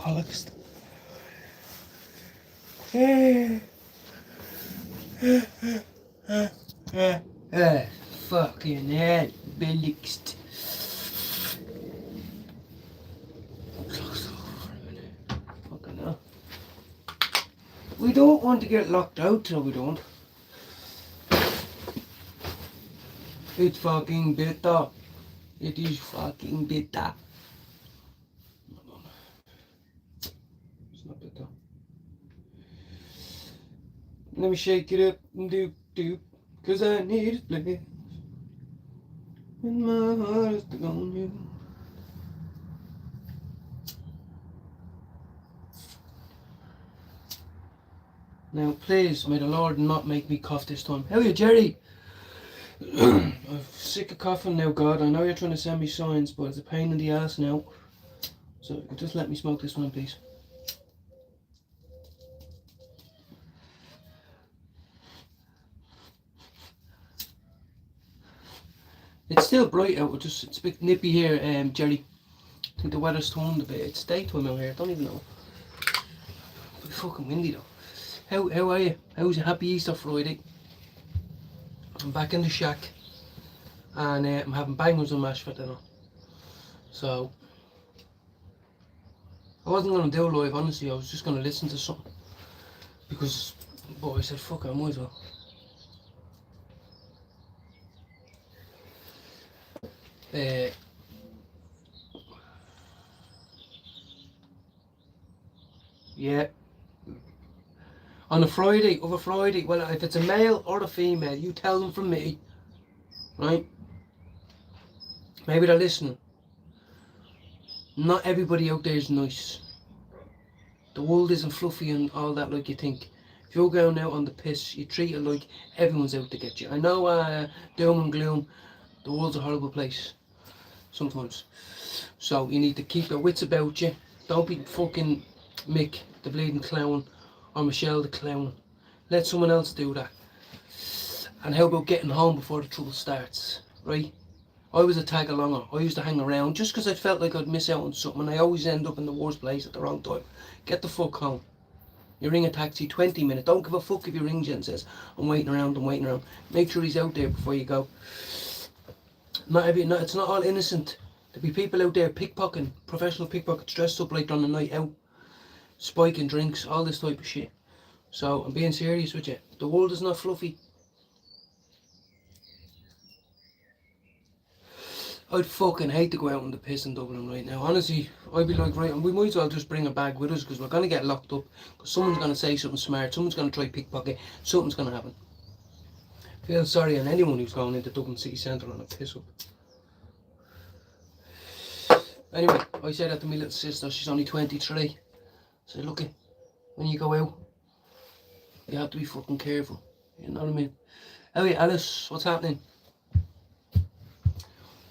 bollocks. Fucking hell, bollocks. Fucking hell. We don't want to get locked out, so we don't. It's fucking bitter. It is fucking bitter. It's not bitter. Let me shake it up and doop doop, 'cause I need a play. And my heart is on you. Now please, may the Lord not make me cough this time. How are you, Jerry? I'm sick of coughing now, God. I know you're trying to send me signs, but it's a pain in the ass now. So just let me smoke this one, please. It's still bright out, it's a bit nippy here, Jerry. I think the weather's turned a bit. It's daytime out here, I don't even know. It's fucking windy though. How are you? How's your happy Easter Friday? I'm back in the shack and I'm having bangers and mash for dinner. So I wasn't going to do live, honestly. I was just going to listen to something because, but I said fuck it, I might as well. Yeah. On a Friday, over Friday, well, if it's a male or a female, you tell them from me, right? Maybe they're listening. Not everybody out there is nice. The world isn't fluffy and all that like you think. If you're going out on the piss, you treat it like everyone's out to get you. I know doom and gloom, the world's a horrible place sometimes. So you need to keep your wits about you. Don't be fucking Mick, the bleeding clown, or Michelle the clown. Let someone else do that. And how about getting home before the trouble starts, right? I was a tag-alonger. I used to hang around just because I felt like I'd miss out on something, and I always end up in the worst place at the wrong time. Get the fuck home. You ring a taxi, 20 minutes. Don't give a fuck if you ring you and says, I'm waiting around. Make sure he's out there before you go. It's not all innocent. There'll be people out there pickpocketing, professional pickpockets dressed up like on a night out, spiking drinks, all this type of shit. So I'm being serious with you. The world is not fluffy. I'd fucking hate to go out on the piss in Dublin right now. Honestly, I'd be like, right, we might as well just bring a bag with us because we're going to get locked up. Because someone's going to say something smart, someone's going to try pickpocket, something's going to happen. I feel sorry on anyone who's going into Dublin city centre on a piss up. Anyway, I said that to my little sister, she's only 23. I said, look, when you go out, you have to be fucking careful. You know what I mean? How are you, Alice? What's happening?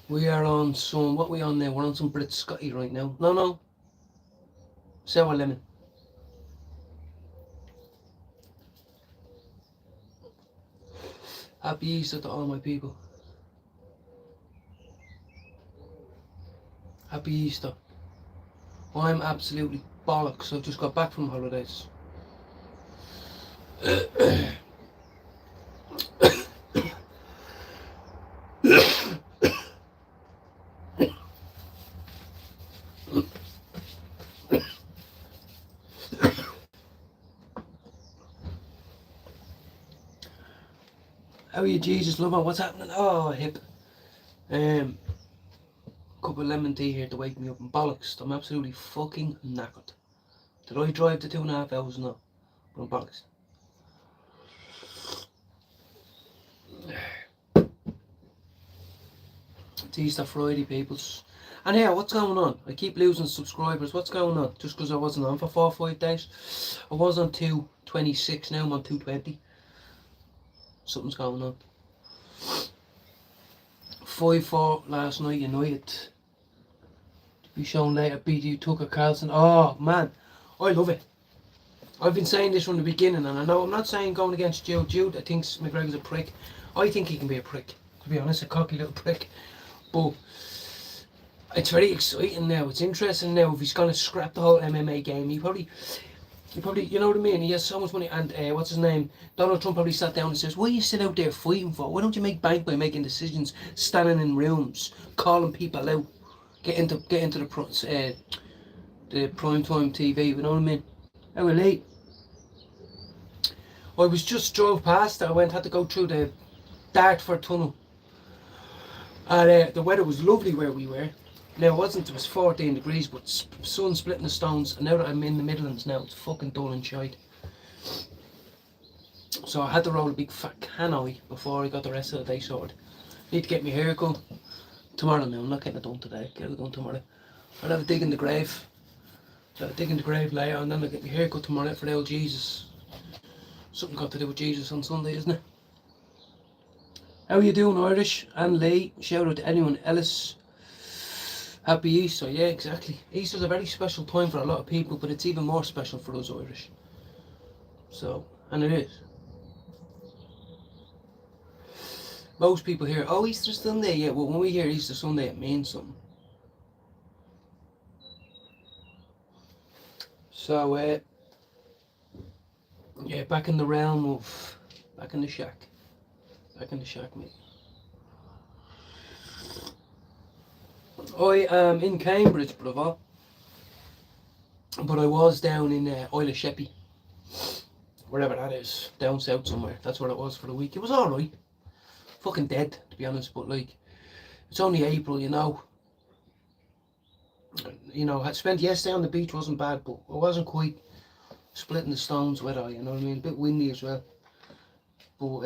We are on some, what are we on now? We're on some Brit Scotty right now. No. Sour lemon. Happy Easter to all my people. Happy Easter. I'm absolutely bollocks. I've just got back from holidays. How are you, Jesus lover? What's happening? Oh, hip. Cup of lemon tea here to wake me up and bollocks. I'm absolutely fucking knackered. Did I drive the 2.5 hours? No. But I'm bollocks. It's Easter Friday, peoples. And here, what's going on? I keep losing subscribers. What's going on? Just because I wasn't on for 4 or 5 days. I was on 226, now I'm on 220. Something's going on. 5-4 last night, United. To be shown later, BD Tucker Carlson. Oh man, I love it. I've been saying this from the beginning, and I know I'm not saying going against Jude. Jude, I think McGregor's a prick. I think he can be a prick, to be honest, a cocky little prick. But It's very exciting now. It's interesting now. If he's gonna scrap the whole MMA game, he probably, you know what I mean. He has so much money, and what's his name? Donald Trump probably sat down and says, "What are you still out there fighting for? Why don't you make bank by making decisions, standing in rooms, calling people out, get into the prime time TV? You know what I mean? How late? I was just drove past. Had to go through the Dartford Tunnel, and the weather was lovely where we were. Now it wasn't. It was 14 degrees, but sun splitting the stones. And now that I'm in the Midlands now, it's fucking dull and shite. So I had to roll a big fat cannoy before I got the rest of the day sorted. Need to get my hair done tomorrow. Now I'm not getting it done today. Get it done tomorrow. I'll have a dig in the grave. I'll dig in the grave later, and then I'll get my hair cut tomorrow for the old Jesus. Something got to do with Jesus on Sunday, isn't it? How are you doing, Irish? And Lee, shout out to anyone else. Happy Easter, yeah, exactly. Easter's a very special time for a lot of people, but it's even more special for us Irish. So, and it is. Most people hear, oh, Easter Sunday, yeah, well, when we hear Easter Sunday, it means something. So, yeah, back in the realm of, back in the shack, mate. I am in Cambridge, brother, but I was down in Isle of Sheppey, wherever that is, down south somewhere. That's where it was for the week. It was alright. Fucking dead, to be honest, but like, it's only April, you know. You know, I spent yesterday on the beach, wasn't bad, but I wasn't quite splitting the stones with her, you know what I mean? A bit windy as well. But,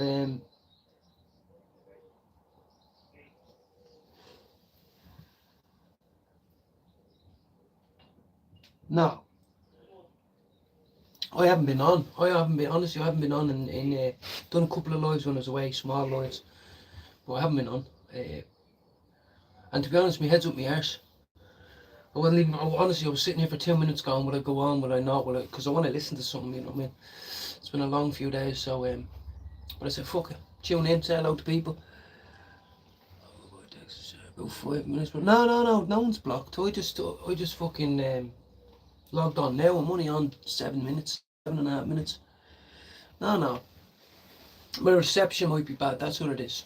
no. I haven't been on. Honestly, I haven't been on done a couple of lives when I was away, small lives. But I haven't been on. And to be honest, my head's up my arse. I wasn't even, honestly, I was sitting here for 2 minutes going, will I go on, will I not, because I want to listen to something, you know what I mean? It's been a long few days, so, but I said, fuck it, tune in, say hello to people. About 5 minutes, but no one's blocked. I just fucking logged on now. I'm only on 7 minutes, 7.5 minutes. No. My reception might be bad, that's what it is.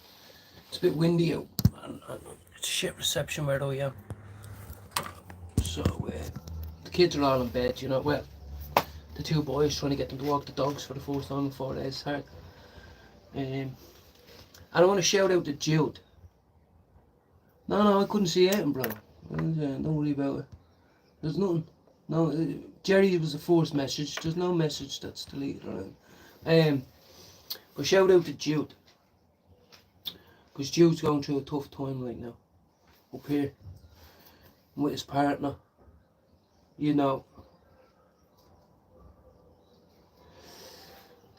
It's a bit windy out, and it's shit reception where I am. So, the kids are all in bed, you know, well, the two boys, trying to get them to walk the dogs for the first time in 4 days, it's hard. And I want to shout out to Jude. No, I couldn't see anything, bro. Don't worry about it. There's nothing. No, Jerry was the first message. There's no message that's deleted around. But shout out to Jude. Because Jude's going through a tough time right now. Up here. With his partner. You know.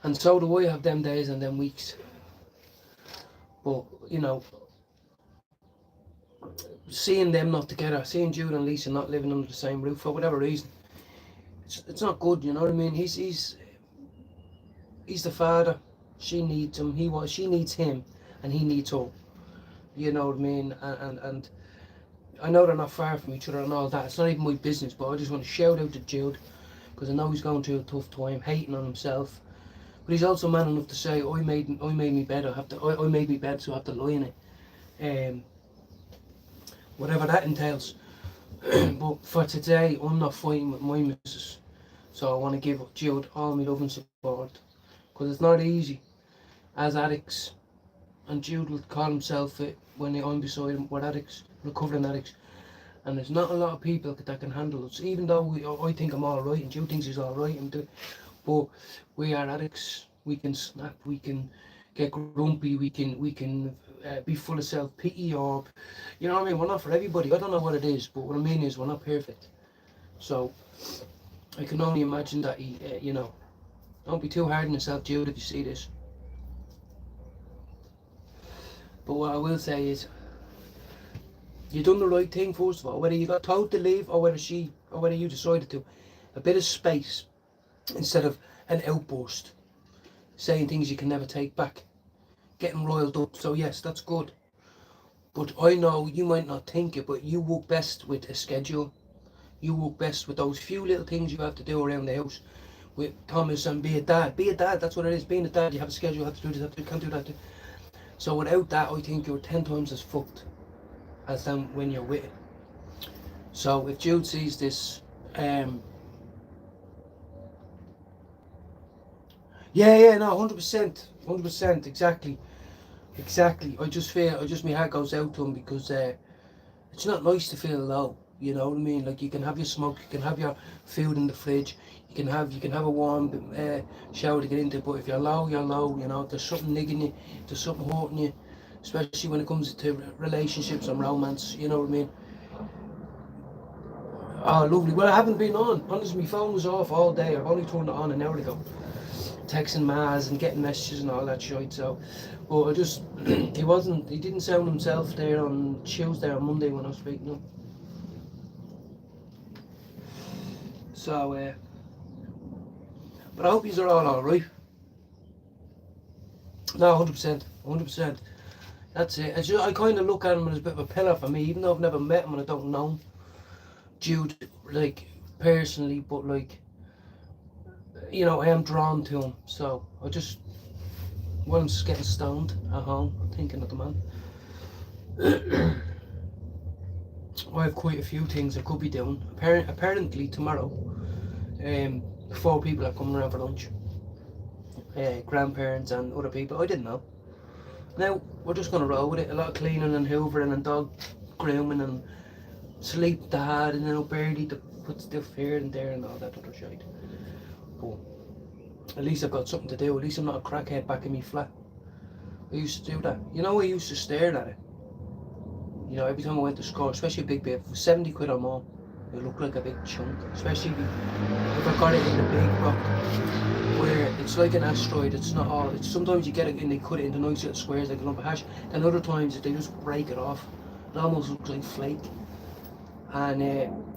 And so do I have them days and them weeks. But, you know, seeing them not together, seeing Jude and Lisa not living under the same roof for whatever reason, it's not good, you know what I mean? He's the father. She needs him. She needs him, and he needs her. You know what I mean? And I know they're not far from each other and all that. It's not even my business, but I just want to shout out to Jude because I know he's going through a tough time, hating on himself. But he's also man enough to say, I made me bed. I made me bed, so I have to lie in it. Whatever that entails. But for today, I'm not fighting with my missus. So I want to give Jude all my love and support. Because it's not easy as addicts. And Jude would call himself it when I'm beside him. We're addicts, recovering addicts. And there's not a lot of people that can handle us. Even though I think I'm alright and Jude thinks he's alright. But we are addicts. We can snap, we can get grumpy, we can be full of self-pity, or, you know what I mean? We're not for everybody. I don't know what it is, but what I mean is we're not perfect. So I can only imagine that you know, don't be too hard on yourself, Jude, if you see this. But what I will say is, you done the right thing first of all. Whether you got told to leave or whether you decided to, a bit of space instead of an outburst, saying things you can never take back, getting riled up. So yes, that's good. But I know you might not think it, but you work best with a schedule. You work best with those few little things you have to do around the house. With Thomas and be a dad. Be a dad, that's what it is. Being a dad, you have a schedule, you have to do this, have to, can't do that. So without that, I think you're 10 times as fucked as them when you're with it. So if Jude sees this, yeah, no, 100%, 100%, exactly. I just feel, my heart goes out to him because it's not nice to feel low. You know what I mean? Like you can have your smoke, you can have your food in the fridge, you can have a warm shower to get into. But if you're low, you're low. You know, there's something niggling you, there's something hurting you, especially when it comes to relationships and romance. You know what I mean? Oh, lovely. Well, I haven't been on. Honestly, my phone was off all day. I've only turned it on an hour ago. Texting Maz and getting messages and all that shit. So, but I just he didn't sound himself there on Tuesday or Monday when I was speaking to him. So, but I hope you're all alright. No, 100%, 100%. That's it. I kind of look at him as a bit of a pillar for me, even though I've never met him and I don't know him. Jude, like, personally, but like, you know, I am drawn to him. So, I just, when I'm just getting stoned at home, I'm thinking of the man. I have quite a few things I could be doing. Apparently tomorrow, 4 people are coming around for lunch. Grandparents and other people. I didn't know. Now we're just gonna roll with it. A lot of cleaning and hoovering and dog grooming and sleep dad and Birdie to put stuff here and there and all that other shit. But at least I've got something to do. At least I'm not a crackhead back in me flat. I used to do that. You know, I used to stare at it. You know, every time I went to school, especially a big bit, for 70 quid or more, it looked like a big chunk. Especially if I got it in the big rock, where it's like an asteroid. It's not all. It's sometimes you get it and they cut it into nice little squares like a lump of hash. And other times they just break it off. It almost looks like flake. And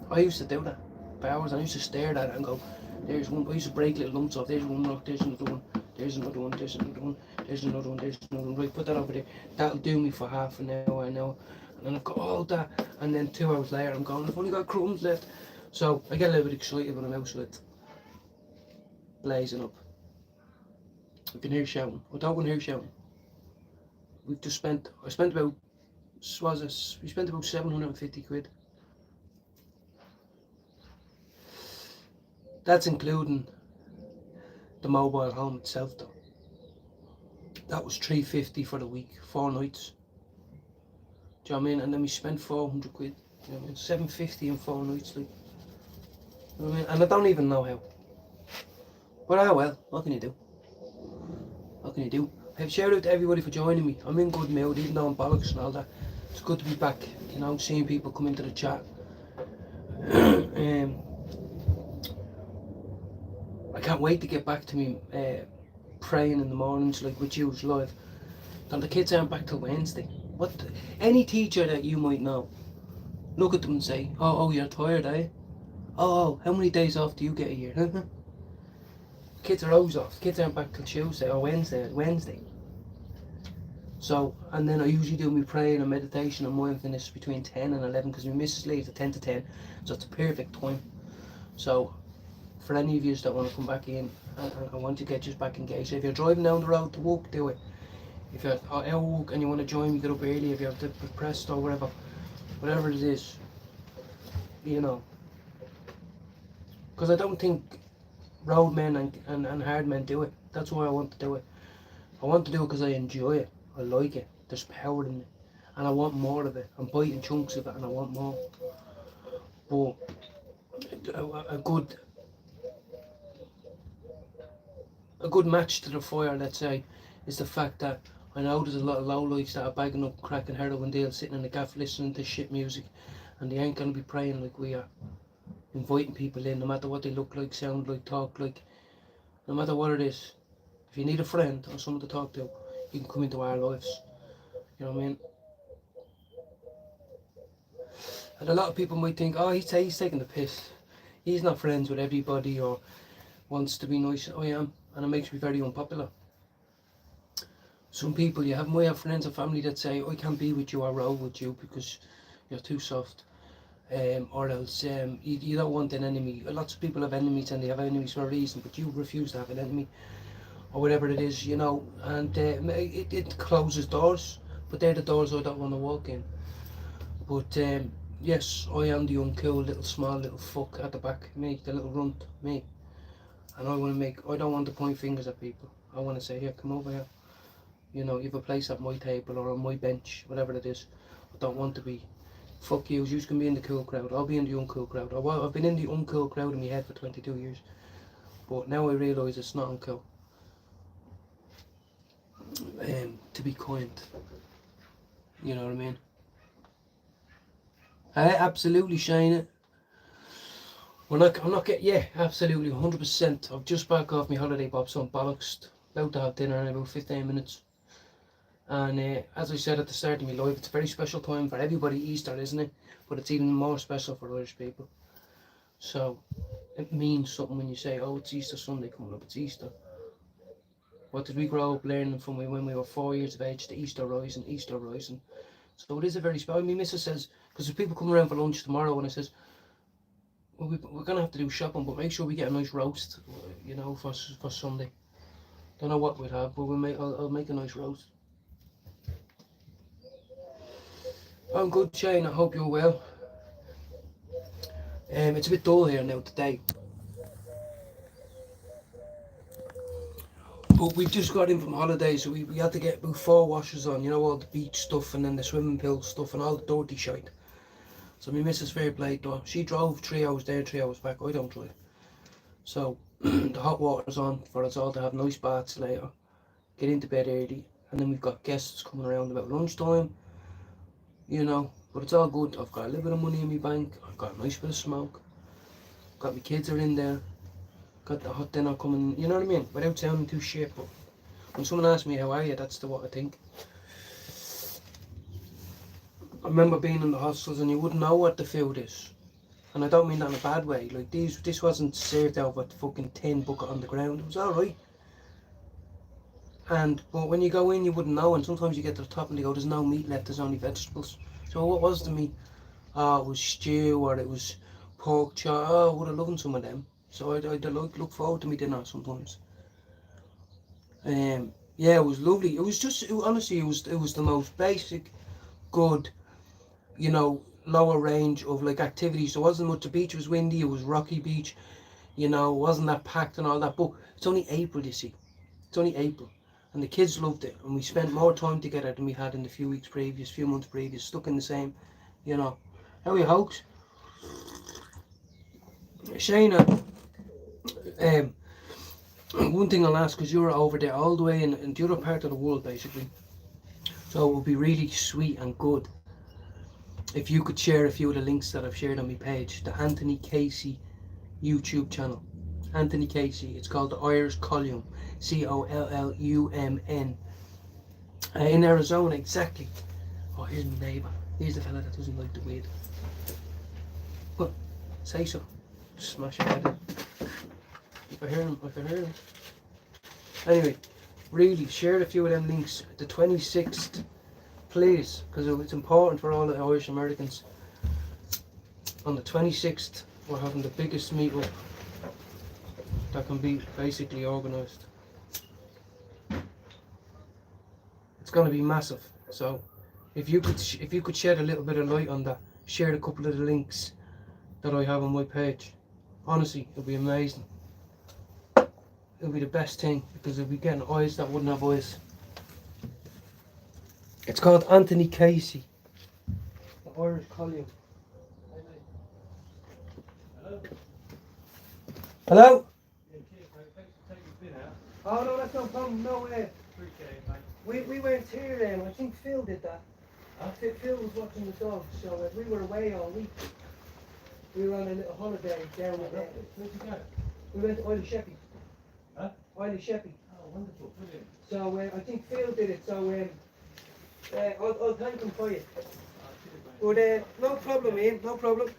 I used to do that for hours. And I used to stare at it and go, "There's one." I used to break little lumps off. There's one rock. There's another one. There's another one. There's another one. There's another one. There's another one. Right, put that over there. That'll do me for half an hour. I know. And then I've got all that. And then 2 hours later, I'm going, I've only got crumbs left. So I get a little bit excited when I'm out with blazing up. I can hear shouting. I don't want to hear shouting. I spent about, we spent about 750 quid. That's including the mobile home itself though. That was 350 for the week, 4 nights. Do you know what I mean? And then we spent 400 quid. You know what I mean? 750 in 4 nights, like. You know what I mean? And I don't even know how. But well, what can you do? What can you do? Shout out to everybody for joining me. I'm in good mood, even though I'm bollocks and all that. It's good to be back, you know, seeing people come into the chat. I can't wait to get back to me praying in the mornings, like with you live. And the kids aren't back till Wednesday. Any teacher that you might know, look at them and say, oh, you're tired, eh? Oh, how many days off do you get a year? Kids are always off. Kids aren't back till Tuesday or Wednesday. So, and then I usually do my praying and meditation and mindfulness between 10 and 11 because my missus leaves at 10 to 10, so it's a perfect time. So, for any of you that want to come back in, I want to get you back engaged. If you're driving down the road to work, do it. If you're at work and you want to join me, get up early. If you have to press or whatever it is, you know. Because I don't think road men and hard men do it. That's why I want to do it. I want to do it because I enjoy it. I like it. There's power in it. And I want more of it. I'm biting chunks of it and I want more. But a good match to the fire, let's say, is the fact that I know there's a lot of lowlifes that are bagging up crack and heroin deals, sitting in the gaff listening to shit music, and they ain't going to be praying like we are. Inviting people in, no matter what they look like, sound like, talk like, no matter what it is. If you need a friend or someone to talk to, you can come into our lives. You know what I mean? And a lot of people might think, oh, he's taking the piss. He's not friends with everybody or wants to be nice. I am, and it makes me very unpopular. Some people might have friends and family that say, I can't be with you or roll with you because you're too soft. Or else you don't want an enemy. Lots of people have enemies and they have enemies for a reason, but you refuse to have an enemy or whatever it is, you know. And it closes doors, but they're the doors I don't want to walk in. But yes, I am the uncool little small little fuck at the back, me, the little runt, me. And I don't want to point fingers at people. I want to say, here, come over here. You know, you have a place at my table or on my bench, whatever it is. I don't want to be, fuck you can be in the cool crowd. I'll be in the uncool crowd. I've been in the uncool crowd in my head for 22 years. But now I realise it's not uncool. To be kind. You know what I mean? Absolutely, Shane. I'm not getting, yeah, absolutely, 100%. I'm just back off my holiday, Bob, so I'm bollocksed. About to have dinner in about 15 minutes. And as I said at the start of my life, it's a very special time for everybody, Easter, isn't it? But it's even more special for Irish people. So it means something when you say, oh, it's Easter Sunday coming up, it's Easter. What did we grow up learning from when we were 4 years of age? The Easter rising, Easter rising. So it is a very special. My missus says, because there's people coming around for lunch tomorrow, and I says, well, we're going to have to do shopping, but make sure we get a nice roast, you know, for Sunday. Don't know what we'd have, but I'll make a nice roast. I'm good, Shane. I hope you're well. It's a bit dull here now today. But we just got in from holiday, so we had to get about 4 washes on, you know, all the beach stuff and then the swimming pool stuff and all the dirty shite. So my missus fair play though. She drove 3 hours there, 3 hours back. I don't drive. So the hot water's on for us all to have nice baths later, get into bed early, and then we've got guests coming around about lunchtime, you know. But it's all good. I've got a little bit of money in my bank. I've got a nice bit of smoke. Got my kids are in there. Got the hot dinner coming, you know what I mean? Without sounding too shit, but when someone asks me how are you, that's what I think. I remember being in the hostels and you wouldn't know what the food is. And I don't mean that in a bad way. Like this wasn't served out of a fucking tin bucket on the ground. It was alright. But when you go in you wouldn't know, and sometimes you get to the top and they go, there's no meat left, there's only vegetables. So what was the meat? Oh, it was stew or it was pork chop. Oh, I would have loved some of them. So I'd look forward to me dinner sometimes. Yeah, it was lovely. It was just, honestly, it was the most basic, good, you know, lower range of like activities. There wasn't much. The beach was windy. It was rocky beach. You know, it wasn't that packed and all that. But it's only April, you see. It's only April, and the kids loved it. And we spent more time together than we had in the few months previous. Stuck in the same, you know. How are you, Hawks? Shayna, one thing I'll ask, because you're over there all the way in the other part of the world, basically. So it would be really sweet and good if you could share a few of the links that I've shared on my page, the Anthony Casey YouTube channel. Anthony Casey, it's called the Irish Column, Collumn, in Arizona, exactly. Oh, here's my neighbour. Here's the fella that doesn't like the weed. What? Say so. Smash your head in. If I hear him. Anyway, really, share a few of them links. The 26th, please, because it's important for all the Irish Americans. On the 26th, we're having the biggest meetup that can be basically organised. It's going to be massive. So, if you could shed a little bit of light on that, share a couple of the links that I have on my page. Honestly, it'll be amazing. It'll be the best thing because it'll be getting eyes that wouldn't have eyes. It's called Anthony Casey, the Irish Column. Hello? Oh no, that's no problem. No way. We weren't here. I think Phil did that. Phil was watching the dogs, so we were away all week. We were on a little holiday down there. Where'd you go? We went to Isle of Sheppey. Huh? Isle of Sheppey. Oh, wonderful, brilliant. So I think Phil did it. So I'll thank him for you. But no problem, Ian. No problem.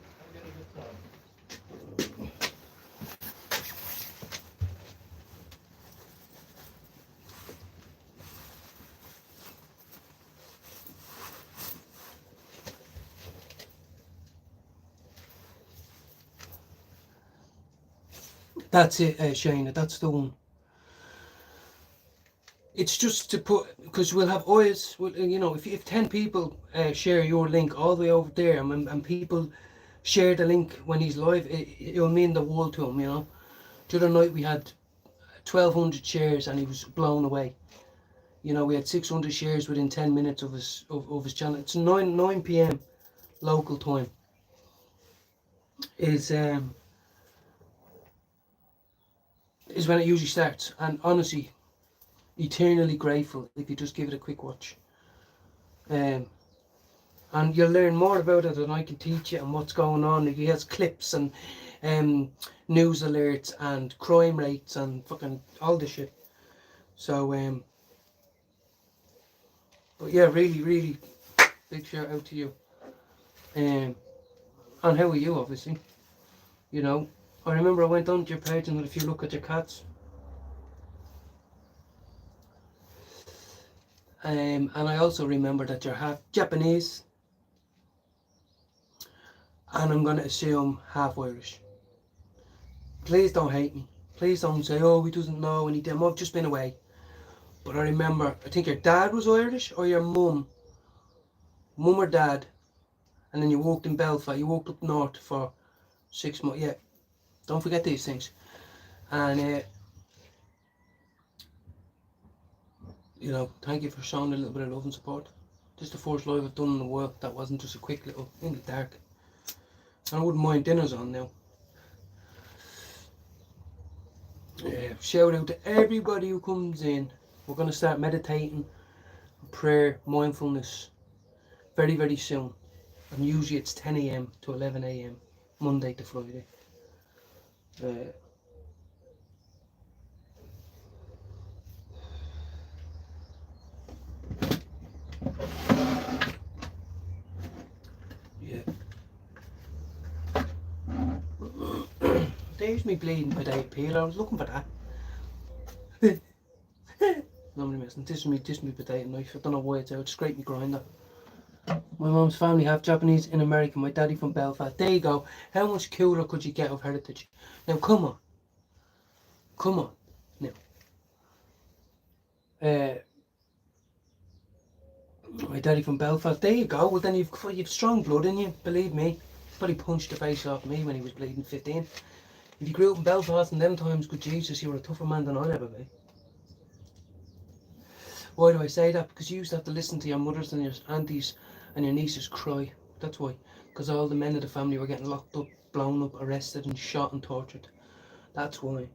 That's it, Shayna, that's the one. It's just to put, because we'll have eyes, you know, if 10 people share your link all the way over there, and people share the link when he's live, it'll mean the world to him, you know. The other night we had 1,200 shares and he was blown away. You know, we had 600 shares within 10 minutes of his channel. It's 9 p.m. local time. Is when it usually starts, and honestly, eternally grateful if you just give it a quick watch. Um, and you'll learn more about it than I can teach you and what's going on. He has clips and news alerts and crime rates and fucking all this shit. So but yeah, really, really big shout out to you. And how are you, obviously? You know, I remember I went on to your page and if you look at your cats, and I also remember that you're half Japanese, and I'm gonna assume half Irish. Please don't hate me. Please don't say, oh, he doesn't know anything. I've just been away. But I remember, I think your dad was Irish or your mum or dad, and then you walked in Belfast. You walked up north for 6 months. Yeah, don't forget these things. And you know, thank you for showing a little bit of love and support. This is the first live I've done in a while that wasn't just a quick little in the dark. And I wouldn't mind dinner's on now. Shout out to everybody who comes in. We're going to start meditating, prayer, mindfulness very, very soon. And usually it's 10 a.m. to 11 a.m. Monday to Friday. Yeah. There's me bleeding potato peel. I was looking for that. No, I'm missing. This is me potato knife. I don't know why it's out. Scrape me grinder. My mum's family half Japanese in America. My daddy from Belfast. There you go. How much cooler could you get of heritage? Now come on. Come on. Now. My daddy from Belfast. There you go. Well then you've strong blood in you. Believe me. But he punched the face off me when he was bleeding 15. If you grew up in Belfast in them times, good Jesus, you were a tougher man than I'll ever be. Why do I say that? Because you used to have to listen to your mothers and your aunties and your nieces cry. That's why. Because all the men of the family were getting locked up, blown up, arrested and shot and tortured. That's why.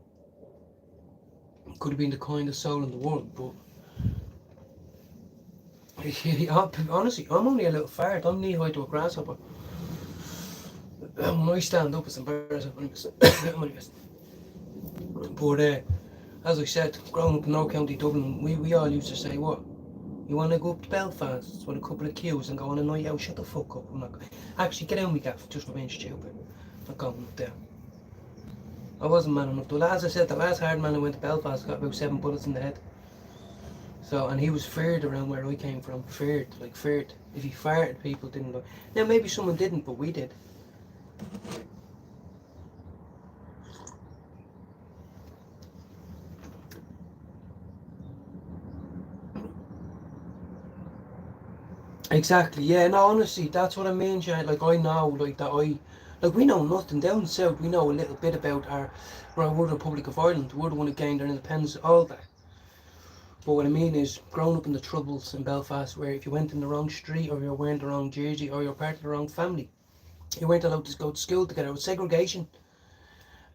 Could have been the kindest soul in the world, but honestly, I'm only a little fart. I'm knee high to a grasshopper. When I stand up, it's embarrassing. But as I said, growing up in North County Dublin, we all used to say, what? You want to go up to Belfast with a couple of queues and go on a night out? Shut the fuck up. I'm not actually get out of my gaff just for being stupid. I'm not going up there. I wasn't man enough. As I said, the last hard man who went to Belfast got about 7 bullets in the head. So, and he was feared around where I came from. Feared, like feared. If he farted, people didn't know. Now maybe someone didn't, but we did. Exactly, yeah, no, honestly, that's what I mean, Jay. Like, I know, like, like, we know nothing down south. We know a little bit about we're the Republic of Ireland. We're the one who gained our independence, all that. But what I mean is, growing up in the Troubles in Belfast, where if you went in the wrong street, or you were wearing the wrong jersey, or you're part of the wrong family, you weren't allowed to go to school together. It was segregation.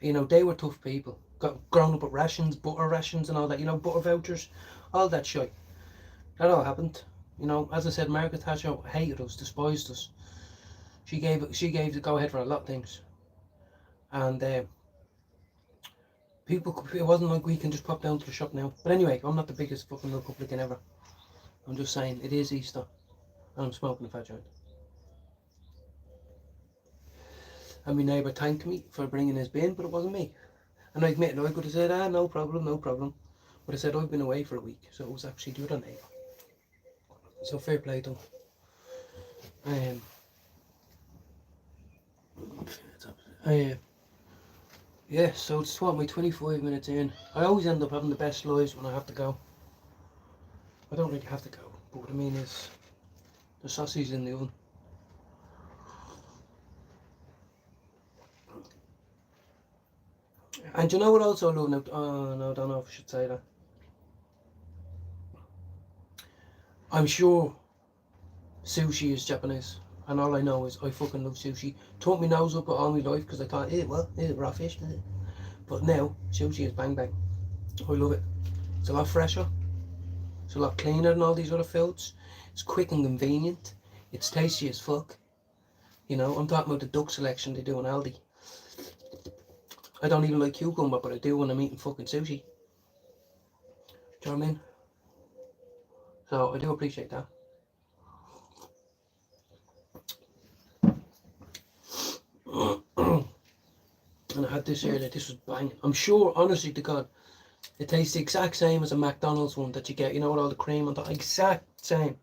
You know, they were tough people. Got grown up with rations, butter rations and all that, you know, butter vouchers, all that shit. That all happened. You know, as I said, Margaret Thatcher hated us, despised us. She gave the go ahead for a lot of things, and people. It wasn't like we can just pop down to the shop now. But anyway, I'm not the biggest fucking Republican ever. I'm just saying it is Easter, and I'm smoking a fat joint. And my neighbour thanked me for bringing his bin, but it wasn't me. And I admit, I could have said, no problem, no problem. But I said I've been away for a week, so it was actually the other neighbour. So fair play to him. Yeah, so it's what, my 25 minutes in. I always end up having the best lives when I have to go. I don't really have to go, but what I mean is the sausage in the oven. And you know what also I love now? Oh no, I don't know if I should say that. I'm sure sushi is Japanese. And all I know is I fucking love sushi. Turned my nose up at all my life because I thought, raw fish, is it? But now, sushi is bang bang. I love it. It's a lot fresher. It's a lot cleaner than all these other foods. It's quick and convenient. It's tasty as fuck. You know, I'm talking about the duck selection they do in Aldi. I don't even like cucumber, but I do when I'm eating fucking sushi. Do you know what I mean? So I do appreciate that. And I had this here that this was banging. I'm sure, honestly to God, it tastes the exact same as a McDonald's one that you get, you know, with all the cream on the exact same.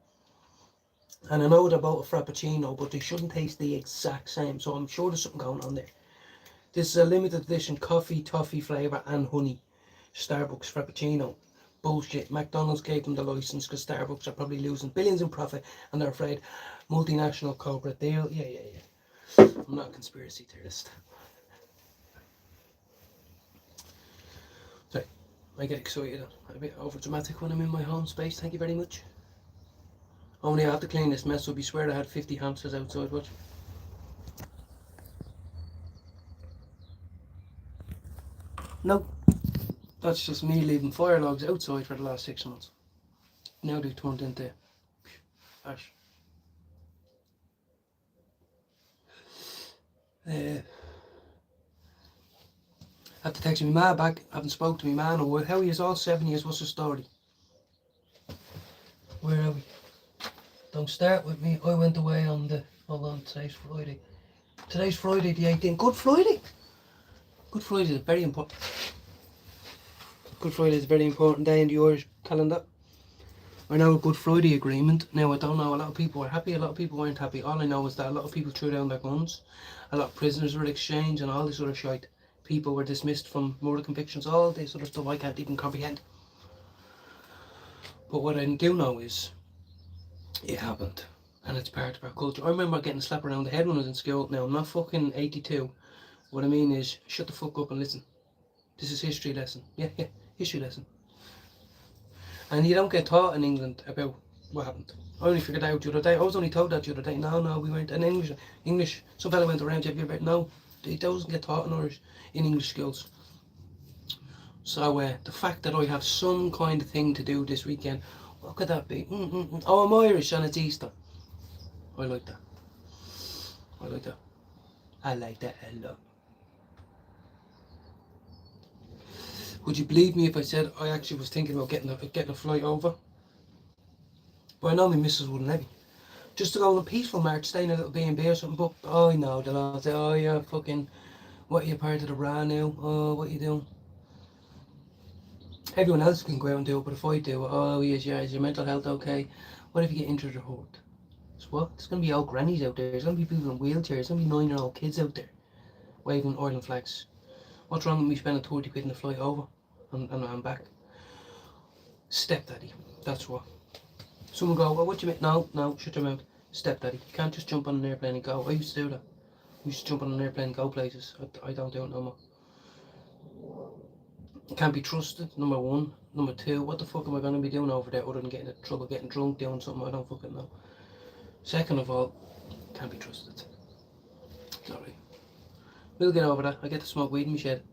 And I know they're about a Frappuccino, but they shouldn't taste the exact same. So I'm sure there's something going on there. This is a limited edition coffee, toffee flavour and honey Starbucks Frappuccino. Bullshit. McDonald's gave them the license because Starbucks are probably losing billions in profit and they're afraid multinational corporate deal. Yeah. I'm not a conspiracy theorist. Sorry, I get excited. I'm a bit over dramatic when I'm in my home space. Thank you very much. Only I have to clean this mess up. You swear I had 50 hamsters outside. Watch. No, that's just me leaving fire logs outside for the last 6 months. Now they've turned into ash. I have to text my ma back. I haven't spoke to my ma in a while. How are you? All 7 years. What's the story? Where are we? Don't start with me. I went away on the... Hold on, today's Friday. Today's Friday the 18th. Good Friday! Good Friday is very important. Good Friday is a very important day in the Irish calendar. I know a Good Friday agreement. Now I don't know, a lot of people were happy, a lot of people weren't happy. All I know is that a lot of people threw down their guns. A lot of prisoners were exchanged and all this other shite. People were dismissed from murder convictions, all this other stuff I can't even comprehend. But what I do know is, it happened. And it's part of our culture. I remember getting slapped around the head when I was in school. Now, I'm not fucking 82. What I mean is, shut the fuck up and listen. This is history lesson. Yeah, history lesson. And you don't get taught in England about what happened. I only figured out the other day. I was only told that the other day. No, we weren't. In English. Some fella went around. Have you ever? No, it doesn't get taught in Irish in English schools. So the fact that I have some kind of thing to do this weekend, what could that be? Oh, I'm Irish and it's Easter. I like that. I like that. I like that a lot. Would you believe me if I said I actually was thinking about getting a flight over? But I know my missus wouldn't let me. Just to go on a peaceful march, stay in a little B&B or something, but I know, they'll all say, oh yeah, fucking, what are you part of the RA now? Oh, what are you doing? Everyone else can go out and do it, but if I do it, oh yes, yeah, is your mental health okay? What if you get injured or hurt? So what? There's going to be old grannies out there, there's going to be people in wheelchairs, there's going to be 9-year-old kids out there waving Ireland flags. What's wrong with me spending 30 quid in a flight over and I'm back? Stepdaddy, that's what. Someone go, well, what do you mean? No, shut your mouth. Stepdaddy. You can't just jump on an airplane and go. I used to do that. I used to jump on an airplane and go places. I don't do it no more. Can't be trusted, number one. Number two, what the fuck am I going to be doing over there other than getting in trouble, getting drunk, doing something I don't fucking know. Second of all, can't be trusted. Sorry. We'll get over that. I get to smoke weed in my shed.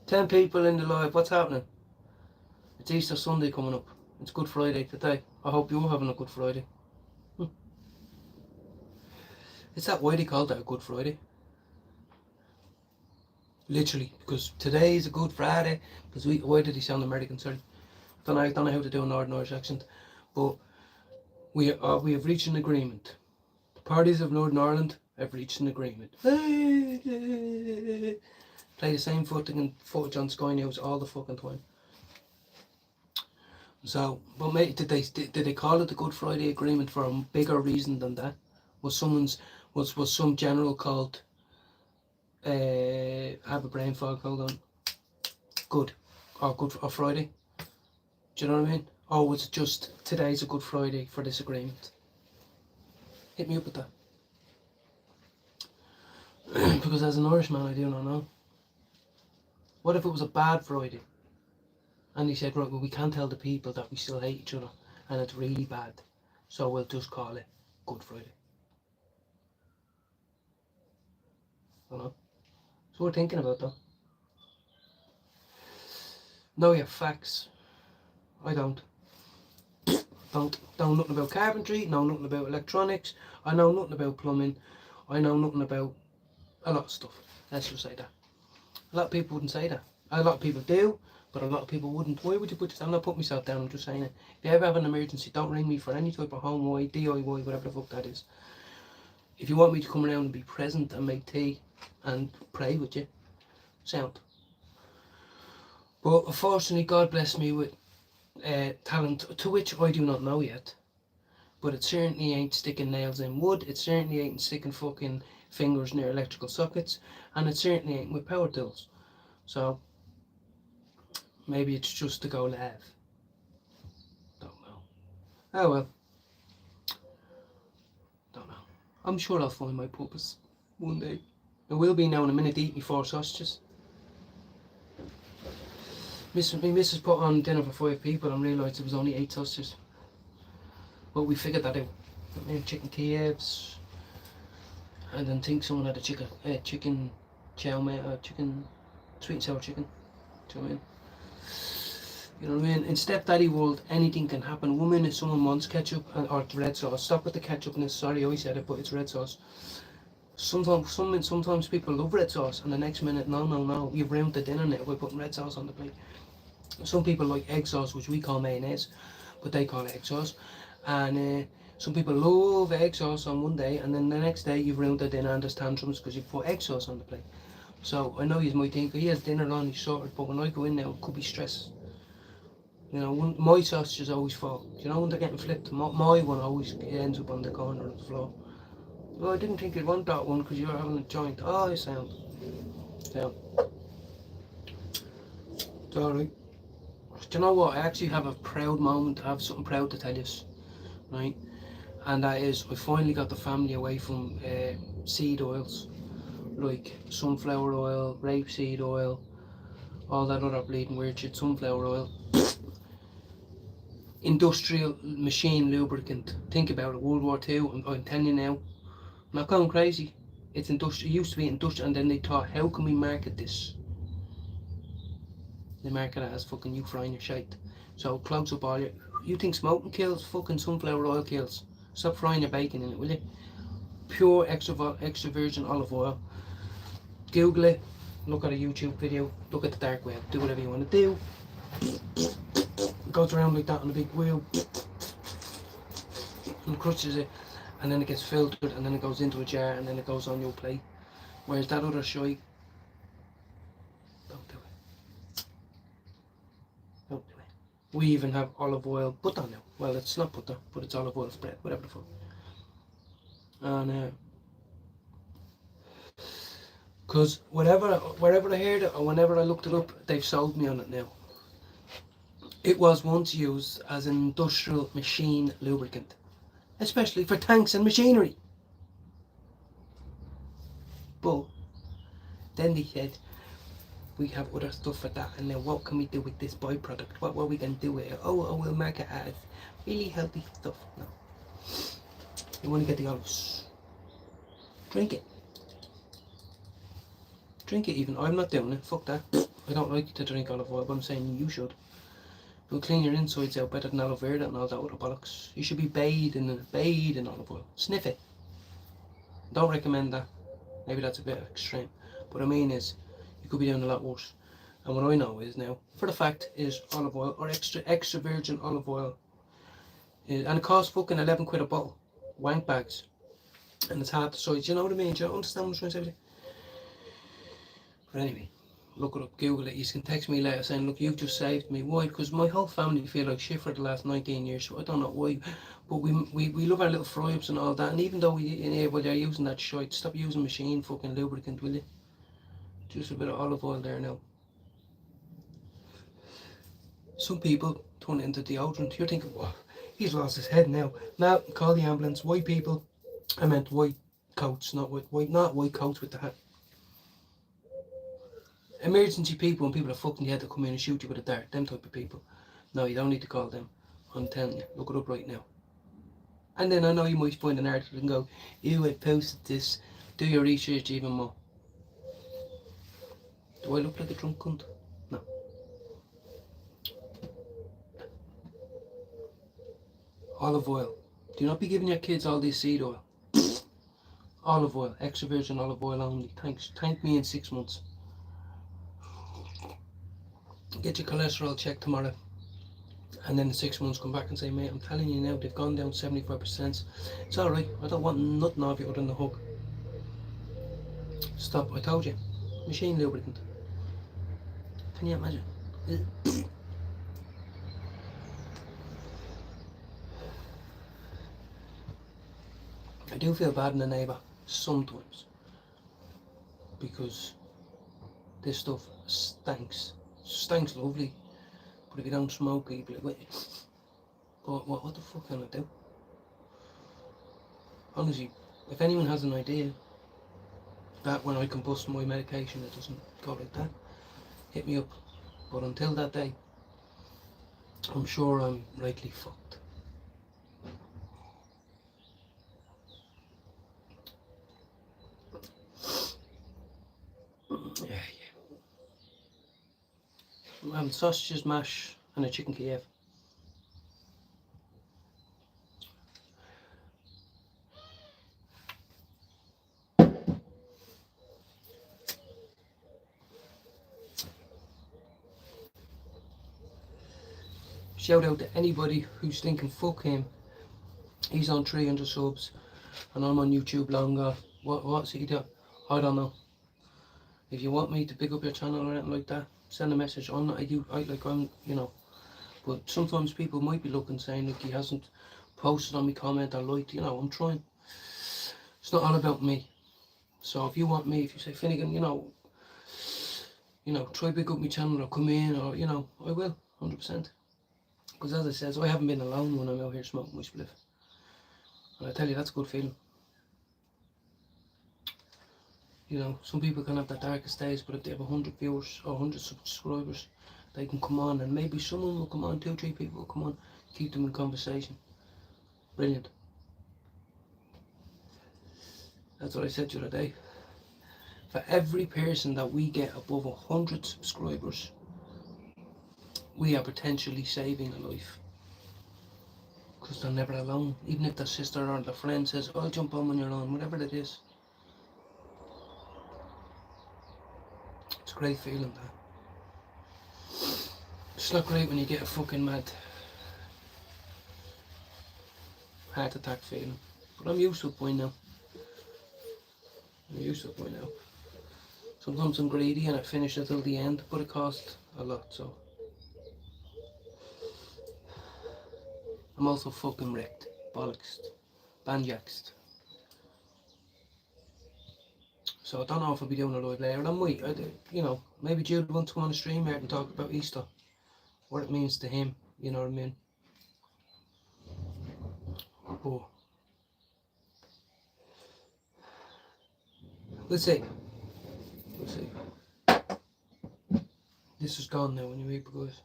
10 people in the live. What's happening? It's Easter Sunday coming up. It's Good Friday today. I hope you're having a Good Friday. Is that why they called it a Good Friday? Literally, because today is a Good Friday. Because why did he sound American? Sorry, I don't know how to do a Northern Irish accent, but we have reached an agreement. The parties of Northern Ireland have reached an agreement. Play the same footage on Sky News all the fucking time. So, but mate, did they call it the Good Friday Agreement for a bigger reason than that? Was some general called have a brain fog, hold on. Good. Or Friday. Do you know what I mean? Or was it just today's a Good Friday for this agreement? Hit me up with that. Because as an Irishman, I do not know. What if it was a bad Friday? And he said, right, well, we can't tell the people that we still hate each other and it's really bad. So we'll just call it Good Friday. I don't know. So we're thinking about that. Know your facts. I don't. Don't know nothing about carpentry, know nothing about electronics, I know nothing about plumbing, I know nothing about a lot of stuff. Let's just say that. A lot of people wouldn't say that. A lot of people do, but a lot of people wouldn't. Why would you put this? I'm not putting myself down, I'm just saying it. If you ever have an emergency, don't ring me for any type of homework, DIY, whatever the fuck that is. If you want me to come around and be present and make tea and pray with you, sound. But unfortunately, God blessed me with talent, to which I do not know yet. But it certainly ain't sticking nails in wood, it certainly ain't sticking fucking fingers near electrical sockets, and it certainly ain't with power tools. So, maybe it's just to go live. Don't know. Oh well. Don't know. I'm sure I'll find my purpose one day. It will be now in a minute to eat me 4 sausages. My missus put on dinner for 5 people and realised it was only 8 sausages. But we figured that out. I made chicken Kievs. I didn't think someone had a chicken chow mein, chicken, sweet and sour chicken. Do you know what I mean? You know what I mean? In stepdaddy world, anything can happen. Woman, if someone wants ketchup or red sauce, stop with the ketchupness. Sorry, I always said it, but it's red sauce. Sometimes people love red sauce, and the next minute, no, you've ruined the dinner now by putting red sauce on the plate. Some people like egg sauce, which we call mayonnaise, but they call it egg sauce. And some people love egg sauce on one day, and then the next day you've ruined the dinner and there's tantrums because you've put egg sauce on the plate. So I know you might think, he has dinner on, he's sorted, but when I go in now, it could be stress. You know, my sausages always fall. You know, when they're getting flipped, my one always ends up on the corner of the floor. Oh, I didn't think you'd want that one because you're having a joint. Oh, I sound. It's alright. Do you know what? I actually have a proud moment. I have something proud to tell you, right? And that is, I finally got the family away from seed oils, like sunflower oil, rapeseed oil, all that other bleeding weird shit, sunflower oil. Industrial machine lubricant. Think about it, World War II, I'm telling you now, I'm not going crazy. It's industrial, it used to be industrial, and then they thought, how can we market this? They market it as fucking you frying your shite. So it clogs up all your, you think smoking kills? Fucking sunflower oil kills. Stop frying your bacon in it, will you? Pure extra virgin olive oil. Google it, look at a YouTube video, look at the dark web, do whatever you want to do. It goes around like that on a big wheel and crushes it, and then it gets filtered, and then it goes into a jar, and then it goes on your plate. Whereas that other shite, don't do it. Don't do it. We even have olive oil butter now. Well, it's not butter, but it's olive oil spread, whatever the fuck. And because wherever I heard it or whenever I looked it up, they've sold me on it now. It was once used as an industrial machine lubricant, especially for tanks and machinery. But then they said, we have other stuff for that, and now what can we do with this byproduct? What we can do with it? Oh, we'll make it as really healthy stuff. No. You want to get the olives. Drink it. Drink it even. I'm not doing it. Fuck that. I don't like to drink olive oil, but I'm saying you should. It'll clean your insides out better than aloe vera and all that other bollocks. You should be bathed in olive oil. Sniff it. Don't recommend that. Maybe that's a bit extreme. But I mean is, you could be doing a lot worse. And what I know is now, for the fact, is olive oil or extra virgin olive oil. And it costs fucking 11 quid a bottle. Wank bags. And it's half the size. You know what I mean? Do you understand what I'm trying to say? But anyway, look it up, Google it. You can text me later saying, look, you've just saved me. Why? Because my whole family feel like shit for the last 19 years, so I don't know why. But we love our little fry-ups and all that, and even though you're using that shite, stop using machine fucking lubricant, will you? Just a bit of olive oil there now. Some people turn it into deodorant. You're thinking, "What? He's lost his head now." Now, call the ambulance. White people. I meant white coats, not white coats with the hat. Emergency people and people that fucking had to come in and shoot you with a dart. Them type of people. No, you don't need to call them. I'm telling you. Look it up right now. And then I know you might find an article and go, "Ew, I posted this." Do your research even more. Do I look like a drunk cunt? No. Olive oil. Do not be giving your kids all this seed oil. Olive oil. Extra virgin olive oil only. Thanks. Thank me in 6 months. Get your cholesterol checked tomorrow. And then in 6 months come back and say, "Mate, I'm telling you now, they've gone down 75%. It's alright. I don't want nothing of you other than the hug." Stop. I told you. Machine lubricant. Can you imagine? I do feel bad in the neighbour sometimes, because this stuff stinks. Stinks lovely, but if you don't smoke it, you'd be like, "Wait, what the fuck can I do?" Honestly, if anyone has an idea that when I can bust my medication it doesn't go like that, hit me up. But until that day, I'm sure I'm rightly fucked. Yeah. I'm having sausages, mash and a chicken Kiev. Shout out to anybody who's thinking, "Fuck him, he's on 300 subs and I'm on YouTube longer. What's he doing?" I don't know. If you want me to pick up your channel or anything like that, send a message. I'm not I'm but sometimes people might be looking saying, "Look, he hasn't posted on me, comment or liked." I'm trying. It's not all about me. So if you want me, if you say, "Finnegan, try pick up my channel or come in," or I will, 100%. Because as I said, I haven't been alone when I'm out here smoking my spliff. And I tell you, that's a good feeling. Some people can have their darkest days, but if they have 100 viewers or 100 subscribers, they can come on, and maybe someone will come on, 2-3 people will come on, keep them in conversation. Brilliant. That's what I said the other day. For every person that we get above 100 subscribers, we are potentially saving a life. Because they're never alone. Even if their sister or their friend says, "I'll jump on when you're on," whatever it is. It's a great feeling, that. It's not great when you get a fucking mad heart attack feeling. But I'm used to it by now. Sometimes I'm greedy and I finish it till the end, but it costs a lot, so. I'm also fucking wrecked, bollocksed, banjaxed. So I don't know if I'll be doing a live later. I might, maybe Jude wants to come on the stream here and talk about Easter. What it means to him, you know what I mean? But let's see. This is gone now anyway, because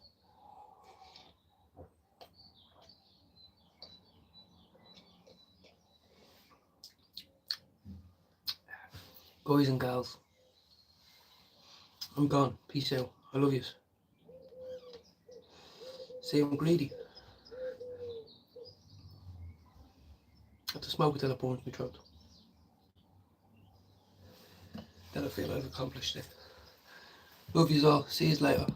guys and gals, I'm gone. Peace out. I love yous. Say I'm greedy. I have to smoke until it burns my throat. Then I feel I've accomplished it. Love yous all. See yous later.